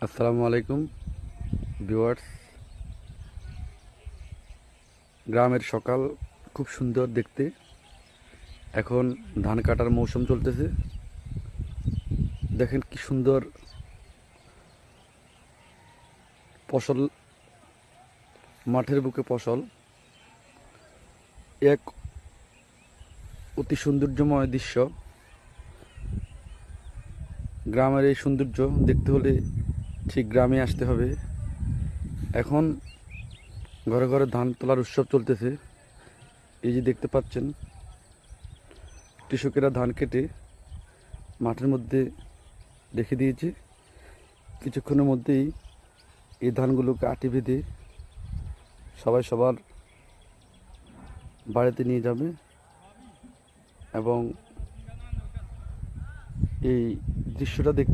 আসসালামু আলাইকুম ভিউয়ার্স। গ্রামের সকাল খুব সুন্দর দেখতে। এখন ধান কাটার মৌসুম চলতেছে। দেখেন কি সুন্দর ফসল, মাঠের বুকে ফসল। এক অতি সৌন্দর্যময় দৃশ্য। গ্রামের এই সৌন্দর্য দেখতে হলে ঠিক গ্রামে আসতে হবে। এখন ঘরে ঘরে ধান তোলার উৎসব চলতেছে। এই যে দেখতে পাচ্ছেন, কৃষকেরা ধান কেটে মাঠের মধ্যে রেখে দিয়েছে। কিছুক্ষণের মধ্যেই এই ধানগুলোকে আটি বেঁধে সবাই সবার বাড়িতে নিয়ে যাবে এবং এই দৃশ্যটা দেখতে